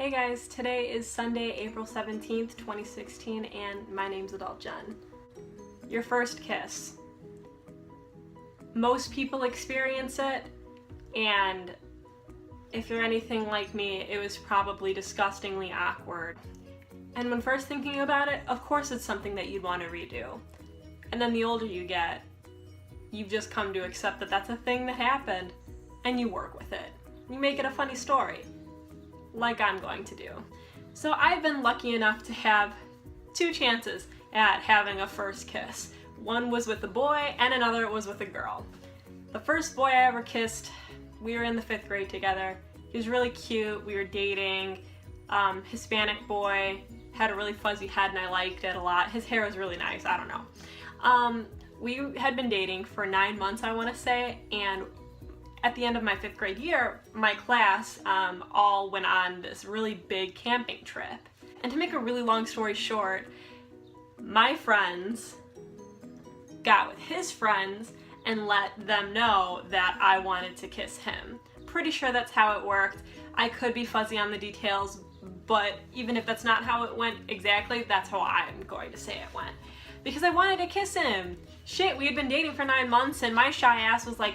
Hey guys, today is Sunday, April 17th, 2016, and my name's Adult Jen. Your first kiss. Most people experience it, and if you're anything like me, it was probably disgustingly awkward. And when first thinking about it, of course it's something that you'd want to redo. And then the older you get, you've just come to accept that that's a thing that happened, and you work with it. You make it a funny story. Like I'm going to do. So I've been lucky enough to have two chances at having a first kiss. One was with a boy and another was with a girl. The first boy I ever kissed, we were in the 5th grade together. He was really cute, we were dating. Hispanic boy, had a really fuzzy head and I liked it a lot. His hair was really nice, I don't know. We had been dating for 9 months, I want to say, and at the end of my 5th grade year, my class all went on this really big camping trip. And to make a really long story short, my friends got with his friends and let them know that I wanted to kiss him. Pretty sure that's how it worked. I could be fuzzy on the details, but even if that's not how it went exactly, that's how I'm going to say it went. Because I wanted to kiss him. Shit, we had been dating for 9 months and my shy ass was like,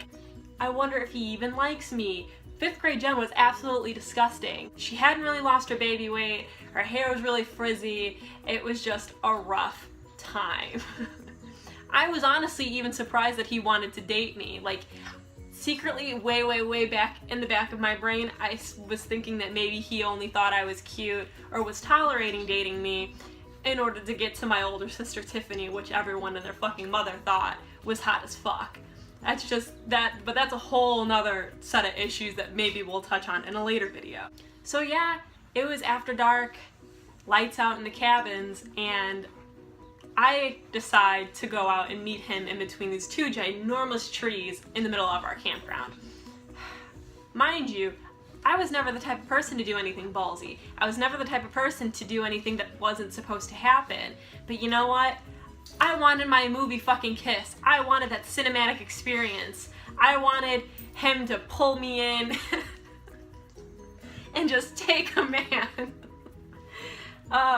I wonder if he even likes me. 5th grade Jen was absolutely disgusting. She hadn't really lost her baby weight, her hair was really frizzy, it was just a rough time. I was honestly even surprised that he wanted to date me. Like, secretly, way back in the back of my brain, I was thinking that maybe he only thought I was cute or was tolerating dating me in order to get to my older sister Tiffany, which everyone and their fucking mother thought was hot as fuck. That's just that, but that's a whole nother set of issues that maybe we'll touch on in a later video. So yeah, it was after dark, lights out in the cabins, and I decide to go out and meet him in between these two ginormous trees in the middle of our campground. Mind you, I was never the type of person to do anything ballsy. I was never the type of person to do anything that wasn't supposed to happen. But you know what? I wanted my movie fucking kiss. I wanted that cinematic experience. I wanted him to pull me in and just take a man.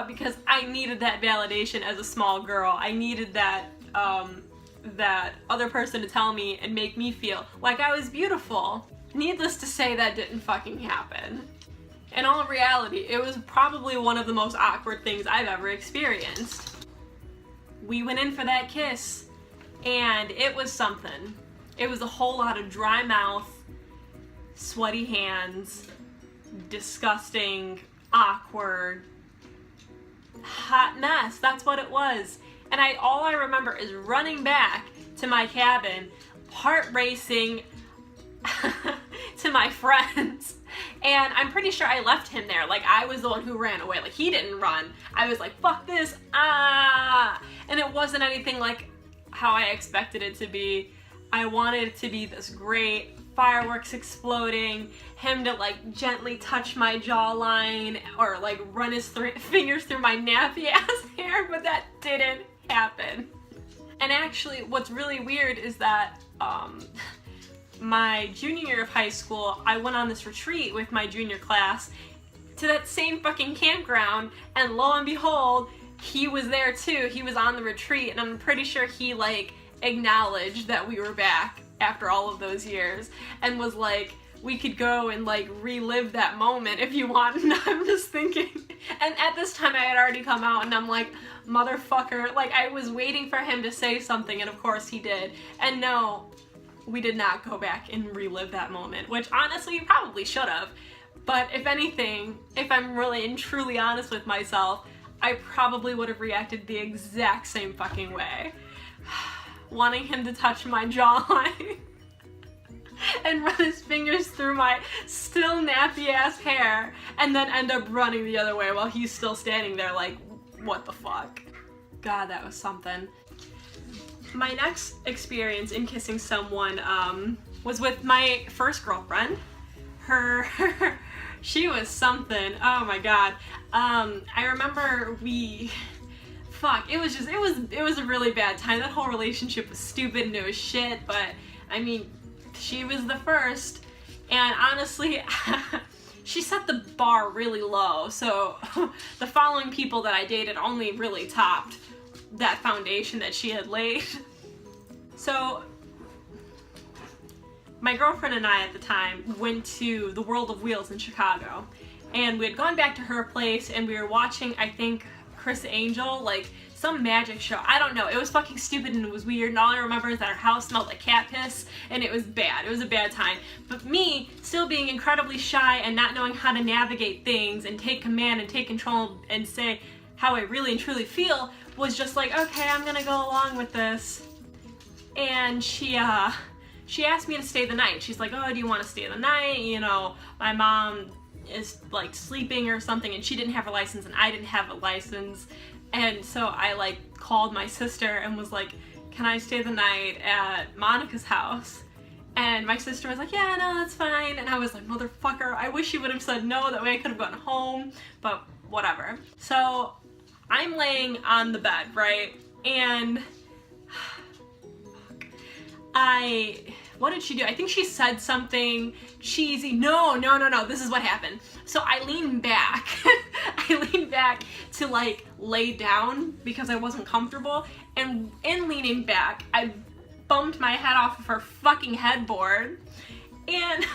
Because I needed that validation as a small girl. I needed that, that other person to tell me and make me feel like I was beautiful. Needless to say, that didn't fucking happen. In all reality, it was probably one of the most awkward things I've ever experienced. We went in for that kiss, and it was something. It was a whole lot of dry mouth, sweaty hands, disgusting, awkward, hot mess. That's what it was. And all I remember is running back to my cabin, heart racing to my friends. And I'm pretty sure I left him there. Like, I was the one who ran away. Like, he didn't run. I was like, fuck this, ah! And it wasn't anything like how I expected it to be. I wanted it to be this great, fireworks exploding, him to like gently touch my jawline or like run his fingers through my nappy ass hair, but that didn't happen. And actually, what's really weird is that my junior year of high school, I went on this retreat with my junior class to that same fucking campground, and lo and behold, he was there too. He was on the retreat, and I'm pretty sure he like acknowledged that we were back after all of those years and was like, we could go and like relive that moment if you want. And I'm just thinking, and at this time I had already come out, and I'm like, motherfucker, like I was waiting for him to say something, and of course he did. And no, we did not go back and relive that moment, which honestly you probably should have. But if anything, if I'm really and truly honest with myself, I probably would have reacted the exact same fucking way. Wanting him to touch my jawline and run his fingers through my still nappy ass hair, and then end up running the other way while he's still standing there like, what the fuck? God, that was something. My next experience in kissing someone was with my first girlfriend. She was something. Oh my god. I remember it was a really bad time. That whole relationship was stupid and it was shit, but I mean, she was the first, and honestly, she set the bar really low, so the following people that I dated only really topped that foundation that she had laid. So my girlfriend and I at the time went to the World of Wheels in Chicago, and we had gone back to her place and we were watching, I think, Criss Angel, like some magic show. I don't know. It was fucking stupid and it was weird, and all I remember is that our house smelled like cat piss and it was bad. It was a bad time. But me, still being incredibly shy and not knowing how to navigate things and take command and take control and say how I really and truly feel, was just like, okay, I'm gonna go along with this. And she asked me to stay the night. She's like, oh, do you want to stay the night? You know, my mom is like sleeping or something, and she didn't have a license and I didn't have a license. And so I like called my sister and was like, can I stay the night at Monica's house? And my sister was like, yeah, no, that's fine. And I was like, motherfucker, I wish you would have said no, that way I could have gone home, but whatever. So I'm laying on the bed, right? And what did she do? I think she said something cheesy. No, this is what happened. So I leaned back. I leaned back to like lay down because I wasn't comfortable, and in leaning back, I bumped my head off of her fucking headboard, and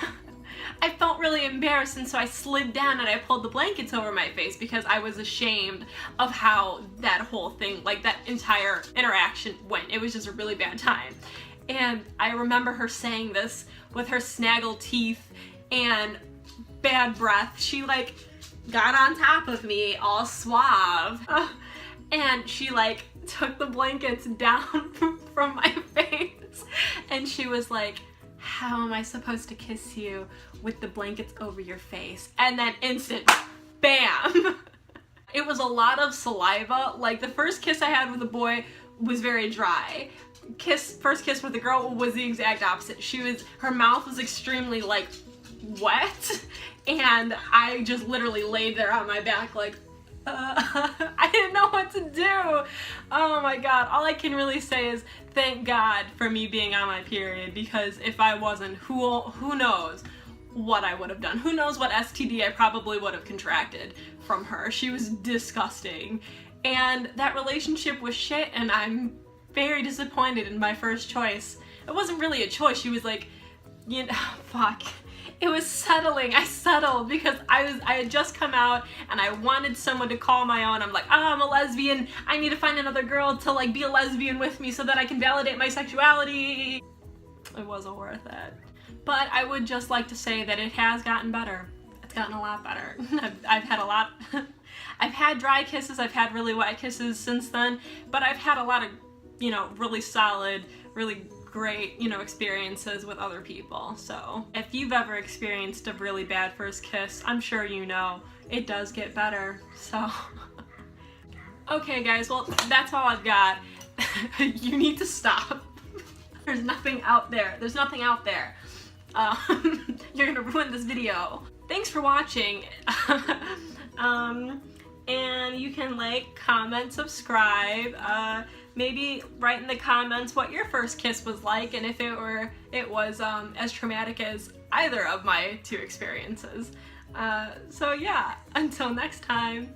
I felt really embarrassed, and so I slid down and I pulled the blankets over my face because I was ashamed of how that whole thing, like that entire interaction went. It was just a really bad time. And I remember her saying this with her snaggle teeth and bad breath. She like got on top of me all suave, and she like took the blankets down from my face, and she was like, how am I supposed to kiss you with the blankets over your face? And then instant bam. It was a lot of saliva. Like the first kiss I had with a boy was very dry. First kiss with a girl was the exact opposite. Her mouth was extremely like wet, and I just literally laid there on my back like, I didn't know what to do. Oh my god. All I can really say is thank God for me being on my period, because if I wasn't, who knows what I would have done. Who knows what STD I probably would have contracted from her. She was disgusting. And that relationship was shit, and I'm very disappointed in my first choice. It wasn't really a choice. She was like, you know, fuck. It was settling. I settled because I had just come out and I wanted someone to call my own. I'm like, oh, I'm a lesbian. I need to find another girl to like be a lesbian with me so that I can validate my sexuality. It wasn't worth it. But I would just like to say that it has gotten better. It's gotten a lot better. I've had a lot. I've had dry kisses. I've had really wet kisses since then. But I've had a lot of, you know, really solid, really great, you know, experiences with other people. So if you've ever experienced a really bad first kiss, I'm sure you know it does get better. So okay guys, well that's all I've got. You need to stop. There's nothing out there. There's nothing out there. You're gonna ruin this video. Thanks for watching. And you can like, comment, subscribe, maybe write in the comments what your first kiss was like, and if it was as traumatic as either of my two experiences. So yeah, until next time.